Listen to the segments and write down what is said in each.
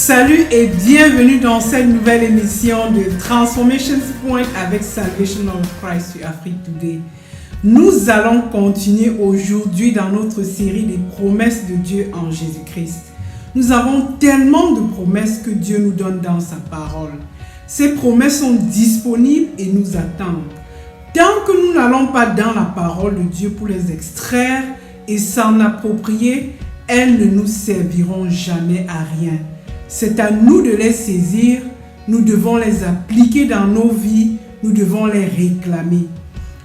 Salut et bienvenue dans cette nouvelle émission de Transformation Point avec Salvation of Christ sur Afrique Today. Nous allons continuer aujourd'hui dans notre série des promesses de Dieu en Jésus-Christ. Nous avons tellement de promesses que Dieu nous donne dans sa parole. Ces promesses sont disponibles et nous attendent. Tant que nous n'allons pas dans la parole de Dieu pour les extraire et s'en approprier, elles ne nous serviront jamais à rien. C'est à nous de les saisir, nous devons les appliquer dans nos vies, nous devons les réclamer.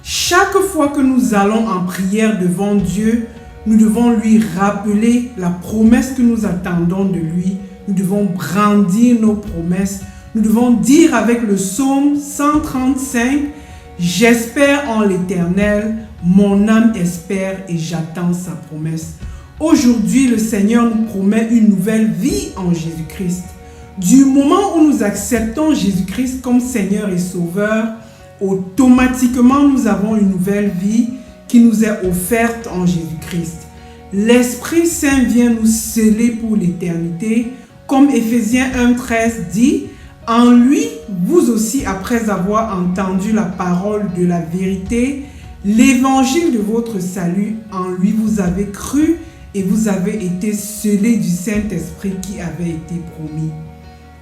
Chaque fois que nous allons en prière devant Dieu, nous devons lui rappeler la promesse que nous attendons de lui. Nous devons brandir nos promesses. Nous devons dire avec le psaume 135, « J'espère en l'Éternel, mon âme espère et j'attends sa promesse. » Aujourd'hui, le Seigneur nous promet une nouvelle vie en Jésus-Christ. Du moment où nous acceptons Jésus-Christ comme Seigneur et Sauveur, automatiquement nous avons une nouvelle vie qui nous est offerte en Jésus-Christ. L'Esprit Saint vient nous sceller pour l'éternité, comme Éphésiens 1,13 dit, « En lui, vous aussi, après avoir entendu la parole de la vérité, l'évangile de votre salut, en lui vous avez cru, et vous avez été scellés du Saint-Esprit qui avait été promis. »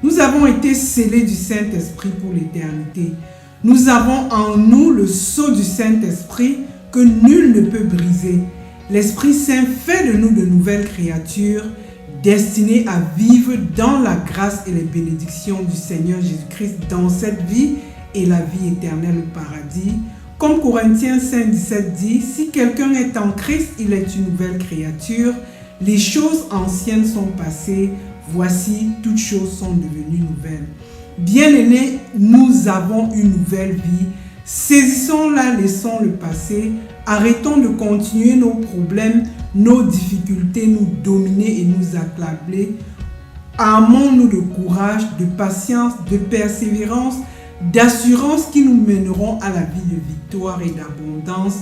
Nous avons été scellés du Saint-Esprit pour l'éternité. Nous avons en nous le sceau du Saint-Esprit que nul ne peut briser. L'Esprit Saint fait de nous de nouvelles créatures destinées à vivre dans la grâce et les bénédictions du Seigneur Jésus-Christ dans cette vie et la vie éternelle au paradis. Comme Corinthiens 5,17 dit, « Si quelqu'un est en Christ, il est une nouvelle créature. Les choses anciennes sont passées. Voici, toutes choses sont devenues nouvelles. » Bien-aimés, nous avons une nouvelle vie. Saisissons-la, laissons le passé. Arrêtons de continuer nos problèmes, nos difficultés, nous dominer et nous accabler. Armons-nous de courage, de patience, de persévérance, d'assurance qui nous mèneront à la vie de victoire et d'abondance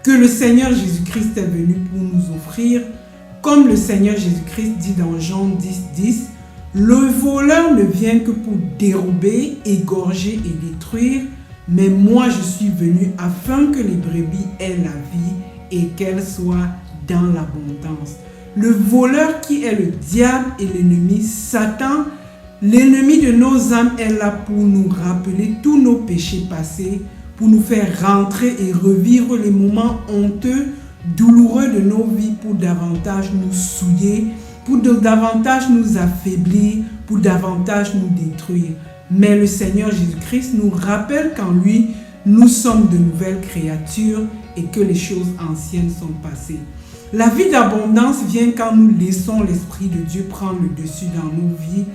que le Seigneur Jésus-Christ est venu pour nous offrir. Comme le Seigneur Jésus-Christ dit dans Jean 10,10, « Le voleur ne vient que pour dérober, égorger et détruire, mais moi je suis venu afin que les brebis aient la vie et qu'elles soient dans l'abondance. » Le voleur qui est le diable et l'ennemi Satan, l'ennemi de nos âmes est là pour nous rappeler tous nos péchés passés, pour nous faire rentrer et revivre les moments honteux, douloureux de nos vies, pour davantage nous souiller, pour davantage nous affaiblir, pour davantage nous détruire. Mais le Seigneur Jésus-Christ nous rappelle qu'en lui, nous sommes de nouvelles créatures et que les choses anciennes sont passées. La vie d'abondance vient quand nous laissons l'Esprit de Dieu prendre le dessus dans nos vies.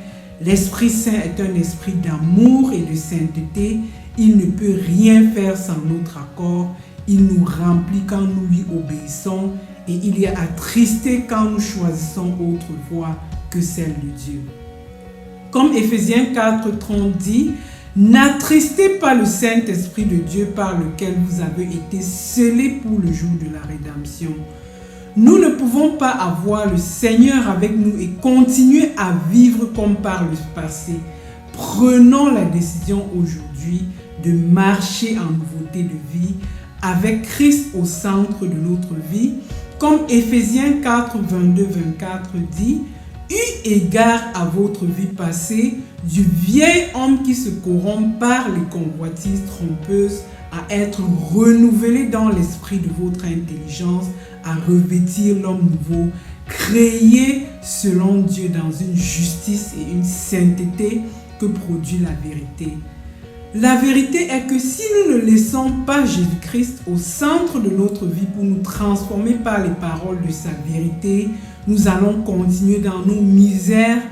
L'Esprit Saint est un esprit d'amour et de sainteté. Il ne peut rien faire sans notre accord. Il nous remplit quand nous lui obéissons et il est attristé quand nous choisissons autre voie que celle de Dieu. Comme Éphésiens 4,30 dit, « N'attristez pas le Saint-Esprit de Dieu par lequel vous avez été scellés pour le jour de la rédemption. » Nous ne pouvons pas avoir le Seigneur avec nous et continuer à vivre comme par le passé. Prenons la décision aujourd'hui de marcher en nouveauté de vie avec Christ au centre de notre vie. Comme Éphésiens 4, 22-24 dit, « Eu égard à votre vie passée, du vieil homme qui se corrompt par les convoitises trompeuses, à être renouvelé dans l'esprit de votre intelligence, à revêtir l'homme nouveau, créé selon Dieu dans une justice et une sainteté que produit la vérité. » La vérité est que si nous ne laissons pas Jésus-Christ au centre de notre vie pour nous transformer par les paroles de sa vérité, nous allons continuer dans nos misères,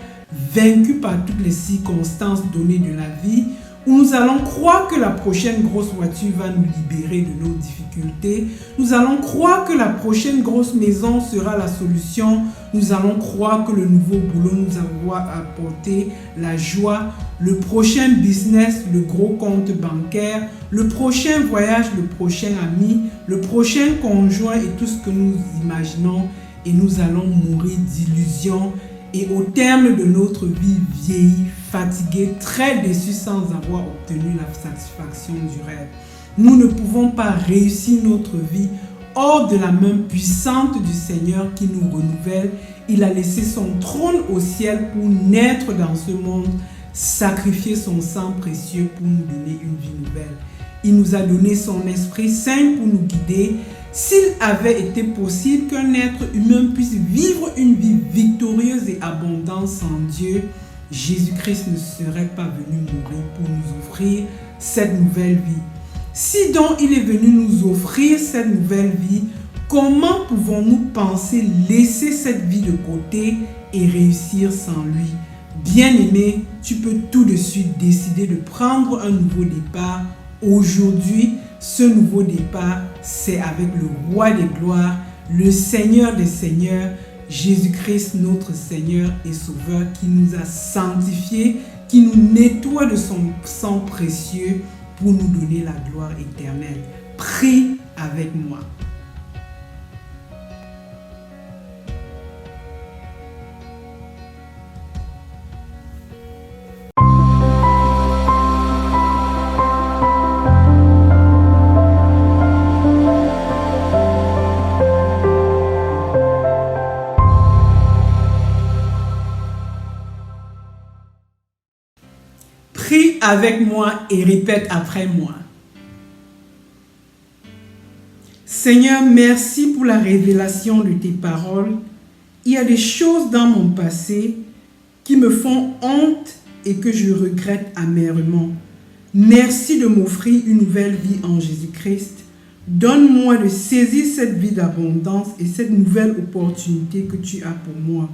vaincus par toutes les circonstances données de la vie, où nous allons croire que la prochaine grosse voiture va nous libérer de nos difficultés. Nous allons croire que la prochaine grosse maison sera la solution. Nous allons croire que le nouveau boulot nous va apporter la joie. Le prochain business, le gros compte bancaire, le prochain voyage, le prochain ami, le prochain conjoint et tout ce que nous imaginons. Et nous allons mourir d'illusions et au terme de notre vie vieillis, fatigués, très déçus sans avoir obtenu la satisfaction du rêve. Nous ne pouvons pas réussir notre vie hors de la main puissante du Seigneur qui nous renouvelle. Il a laissé son trône au ciel pour naître dans ce monde, sacrifier son sang précieux pour nous donner une vie nouvelle. Il nous a donné son Esprit Saint pour nous guider. S'il avait été possible qu'un être humain puisse vivre une vie victorieuse et abondante sans Dieu, Jésus-Christ ne serait pas venu mourir pour nous offrir cette nouvelle vie. Si donc il est venu nous offrir cette nouvelle vie, comment pouvons-nous penser laisser cette vie de côté et réussir sans lui? Bien-aimé, tu peux tout de suite décider de prendre un nouveau départ. Aujourd'hui, ce nouveau départ, c'est avec le Roi des gloires, le Seigneur des seigneurs, Jésus-Christ, notre Seigneur et Sauveur, qui nous a sanctifiés, qui nous nettoie de son sang précieux pour nous donner la gloire éternelle. Prie avec moi. Prie avec moi et répète après moi. Seigneur, merci pour la révélation de tes paroles. Il y a des choses dans mon passé qui me font honte et que je regrette amèrement. Merci de m'offrir une nouvelle vie en Jésus-Christ. Donne-moi de saisir cette vie d'abondance et cette nouvelle opportunité que tu as pour moi.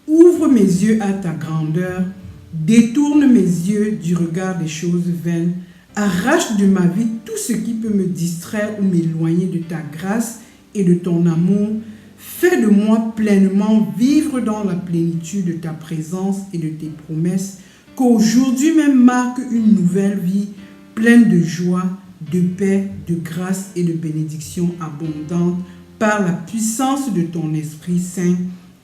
Ouvre mes yeux à ta grandeur. Détourne mes yeux du regard des choses vaines. Arrache de ma vie tout ce qui peut me distraire ou m'éloigner de ta grâce et de ton amour. Fais de moi pleinement vivre dans la plénitude de ta présence et de tes promesses. Qu'aujourd'hui même marque une nouvelle vie pleine de joie, de paix, de grâce et de bénédictions abondantes par la puissance de ton Esprit Saint.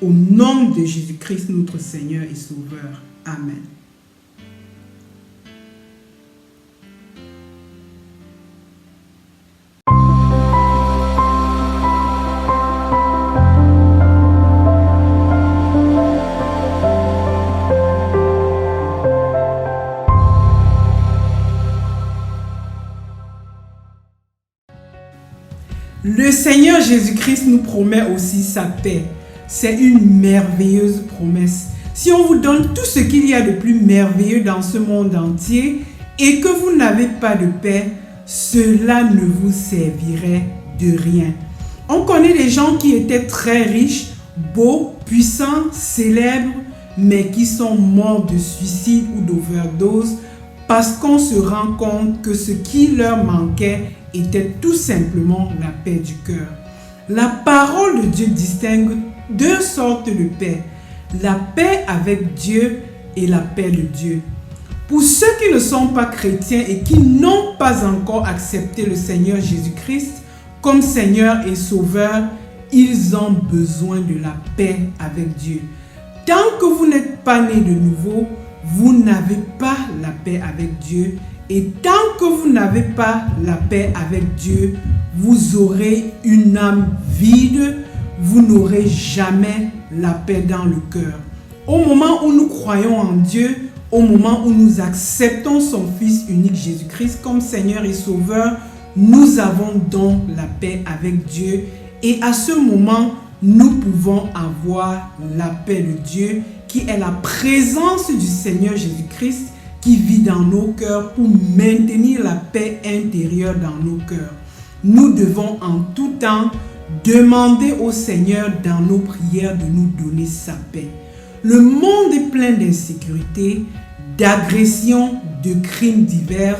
Au nom de Jésus-Christ, notre Seigneur et Sauveur. Amen. Le Seigneur Jésus-Christ nous promet aussi sa paix. C'est une merveilleuse promesse. Si on vous donne tout ce qu'il y a de plus merveilleux dans ce monde entier et que vous n'avez pas de paix, cela ne vous servirait de rien. On connaît des gens qui étaient très riches, beaux, puissants, célèbres, mais qui sont morts de suicide ou d'overdose parce qu'on se rend compte que ce qui leur manquait était tout simplement la paix du cœur. La parole de Dieu distingue deux sortes de paix. La paix avec Dieu et la paix de Dieu. Pour ceux qui ne sont pas chrétiens et qui n'ont pas encore accepté le Seigneur Jésus-Christ comme Seigneur et Sauveur, ils ont besoin de la paix avec Dieu. Tant que vous n'êtes pas né de nouveau, vous n'avez pas la paix avec Dieu. Et tant que vous n'avez pas la paix avec Dieu, vous aurez une âme vide. Vous n'aurez jamais la paix dans le cœur. Au moment où nous croyons en Dieu, au moment où nous acceptons son Fils unique Jésus-Christ comme Seigneur et Sauveur, nous avons donc la paix avec Dieu. Et à ce moment, nous pouvons avoir la paix de Dieu qui est la présence du Seigneur Jésus-Christ qui vit dans nos cœurs pour maintenir la paix intérieure dans nos cœurs. Nous devons en tout temps demander au Seigneur dans nos prières de nous donner sa paix. Le monde est plein d'insécurité, d'agressions, de crimes divers,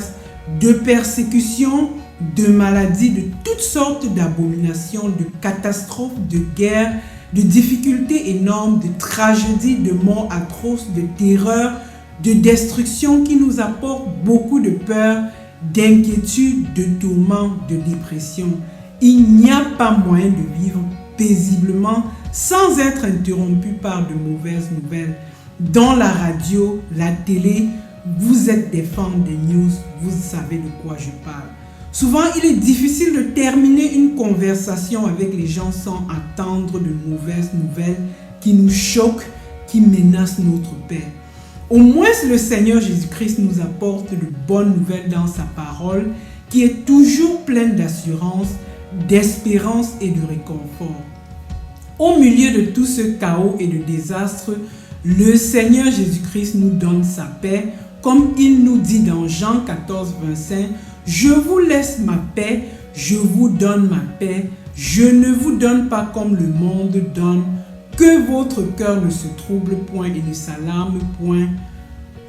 de persécutions, de maladies, de toutes sortes d'abominations, de catastrophes, de guerres, de difficultés énormes, de tragédies, de morts atroces, de terreurs, de destruction qui nous apportent beaucoup de peur, d'inquiétude, de tourments, de dépression. Il n'y a pas moyen de vivre paisiblement sans être interrompu par de mauvaises nouvelles. Dans la radio, la télé, vous êtes des fans des news, vous savez de quoi je parle. Souvent, il est difficile de terminer une conversation avec les gens sans attendre de mauvaises nouvelles qui nous choquent, qui menacent notre paix. Au moins, le Seigneur Jésus-Christ nous apporte de bonnes nouvelles dans sa parole, qui est toujours pleine d'assurance, d'espérance et de réconfort. Au milieu de tout ce chaos et de désastre, le Seigneur Jésus-Christ nous donne sa paix, comme il nous dit dans Jean 14, 25, « Je vous laisse ma paix, je vous donne ma paix, je ne vous donne pas comme le monde donne, que votre cœur ne se trouble point et ne s'alarme point. »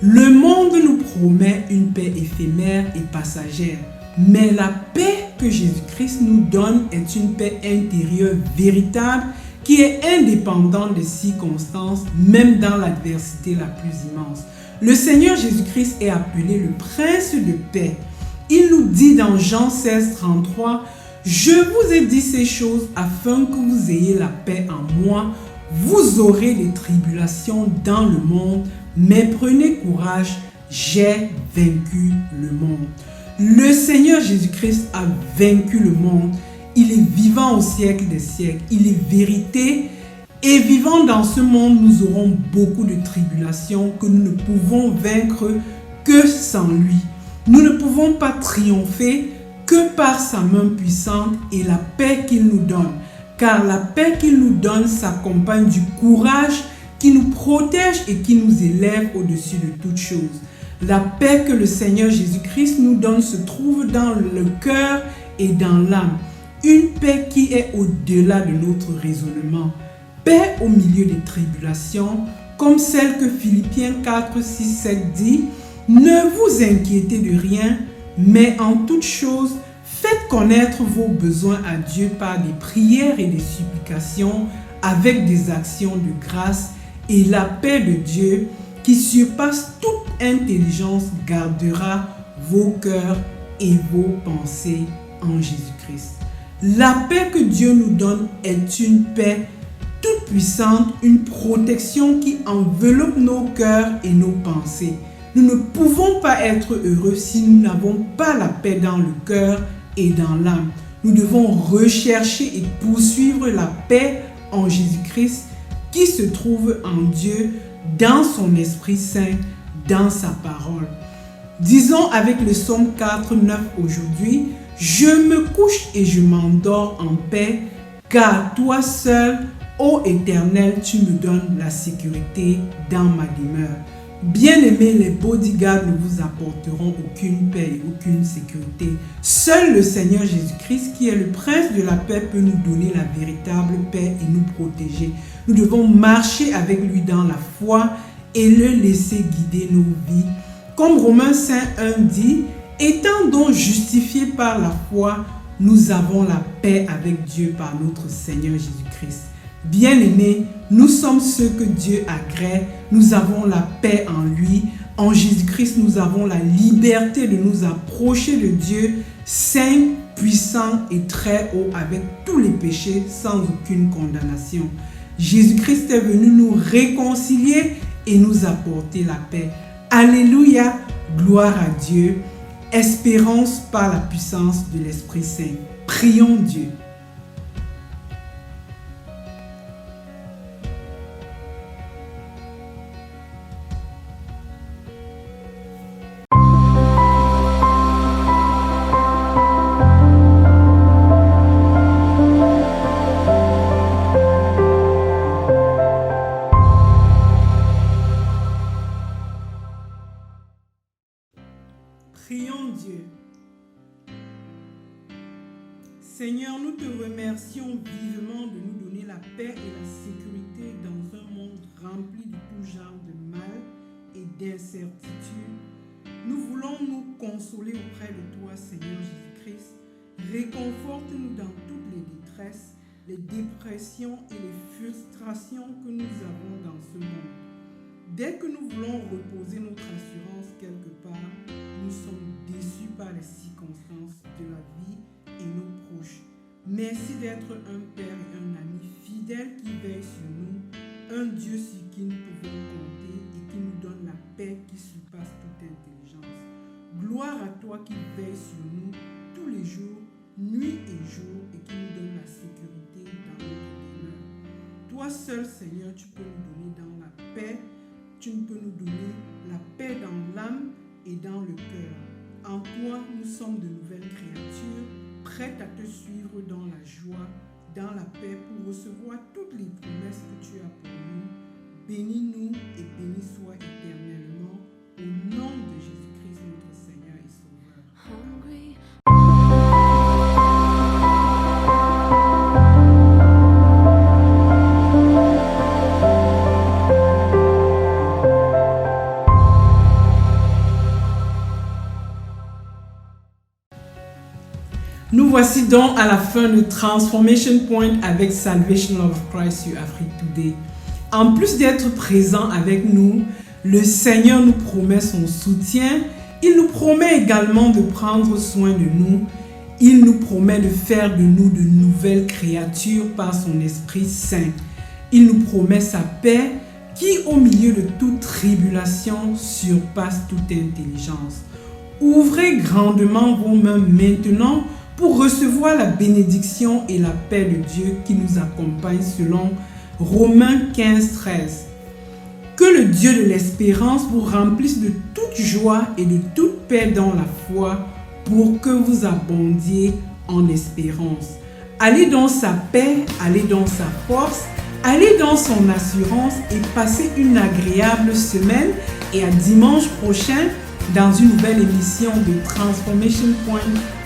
Le monde nous promet une paix éphémère et passagère, mais la paix que Jésus-Christ nous donne est une paix intérieure véritable qui est indépendante des circonstances, même dans l'adversité la plus immense. Le Seigneur Jésus-Christ est appelé le Prince de paix. Il nous dit dans Jean 16, 33, « Je vous ai dit ces choses afin que vous ayez la paix en moi. Vous aurez des tribulations dans le monde, mais prenez courage, j'ai vaincu le monde. » Le Seigneur Jésus-Christ a vaincu le monde. Il est vivant au siècle des siècles. Il est vérité. Et vivant dans ce monde, nous aurons beaucoup de tribulations que nous ne pouvons vaincre que sans lui. Nous ne pouvons pas triompher que par sa main puissante et la paix qu'il nous donne. Car la paix qu'il nous donne s'accompagne du courage qui nous protège et qui nous élève au-dessus de toutes choses. La paix que le Seigneur Jésus-Christ nous donne se trouve dans le cœur et dans l'âme. Une paix qui est au-delà de notre raisonnement. Paix au milieu des tribulations, comme celle que Philippiens 4, 6, 7 dit, « Ne vous inquiétez de rien, mais en toute chose, faites connaître vos besoins à Dieu par des prières et des supplications, avec des actions de grâce, et la paix de Dieu, qui surpasse toute intelligence, gardera vos cœurs et vos pensées en Jésus-Christ. » La paix que Dieu nous donne est une paix toute puissante, une protection qui enveloppe nos cœurs et nos pensées. Nous ne pouvons pas être heureux si nous n'avons pas la paix dans le cœur et dans l'âme. Nous devons rechercher et poursuivre la paix en Jésus-Christ qui se trouve en Dieu, dans son Esprit Saint, dans sa parole. Disons avec le psaume 4, 9 aujourd'hui, « Je me couche et je m'endors en paix, car toi seul, ô Éternel, tu me donnes la sécurité dans ma demeure. » Bien-aimés, les bodyguards ne vous apporteront aucune paix et aucune sécurité. Seul le Seigneur Jésus-Christ, qui est le Prince de la paix, peut nous donner la véritable paix et nous protéger. Nous devons marcher avec lui dans la foi et le laisser guider nos vies. Comme Romains 5:1 dit, « Étant donc justifiés par la foi, nous avons la paix avec Dieu par notre Seigneur Jésus-Christ. » Bien-aimés, nous sommes ceux que Dieu agrée, nous avons la paix en lui. En Jésus-Christ, nous avons la liberté de nous approcher de Dieu, saint, puissant et très haut, avec tous les péchés, sans aucune condamnation. Jésus-Christ est venu nous réconcilier et nous apporter la paix. Alléluia, gloire à Dieu, espérance par la puissance de l'Esprit Saint. Prions Dieu. Prions Dieu. Seigneur, nous te remercions vivement de nous donner la paix et la sécurité dans un monde rempli de tout genre de mal et d'incertitude. Nous voulons nous consoler auprès de toi, Seigneur Jésus-Christ. Réconforte-nous dans toutes les détresses, les dépressions et les frustrations que nous avons dans ce monde. Dès que nous voulons reposer notre assurance quelque part, nous sommes déçus par les circonstances de la vie et nos proches. Merci d'être un père et un ami fidèle fidèle qui veille sur nous, un Dieu sur qui nous pouvons compter et qui nous donne la paix qui surpasse toute intelligence. Gloire à toi qui veille sur nous tous les jours, nuit et jour, et qui nous donne la sécurité dans notre demeure. Toi seul, Seigneur, tu peux nous donner dans la paix, tu peux nous donner la paix dans l'âme et dans le cœur. En toi, nous sommes de nouvelles créatures, prêtes à te suivre dans la joie, dans la paix, pour recevoir toutes les promesses que tu as pour nous. Bénis-nous et bénis sois éternellement, au nom de Jésus-Christ, notre Seigneur et Sauveur. Amen. Nous voici donc à la fin de Transformation Point avec Salvation of Christ sur Afrique Today. En plus d'être présent avec nous, le Seigneur nous promet son soutien. Il nous promet également de prendre soin de nous. Il nous promet de faire de nous de nouvelles créatures par son Esprit Saint. Il nous promet sa paix qui, au milieu de toute tribulation, surpasse toute intelligence. Ouvrez grandement vos mains maintenant pour recevoir la bénédiction et la paix de Dieu qui nous accompagne selon Romains 15:13. Que le Dieu de l'espérance vous remplisse de toute joie et de toute paix dans la foi pour que vous abondiez en espérance. Allez dans sa paix, allez dans sa force, allez dans son assurance et passez une agréable semaine et à dimanche prochain dans une nouvelle émission de Transformation Point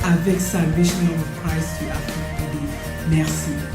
avec Salvation of Christ sur Afrique Today. Merci.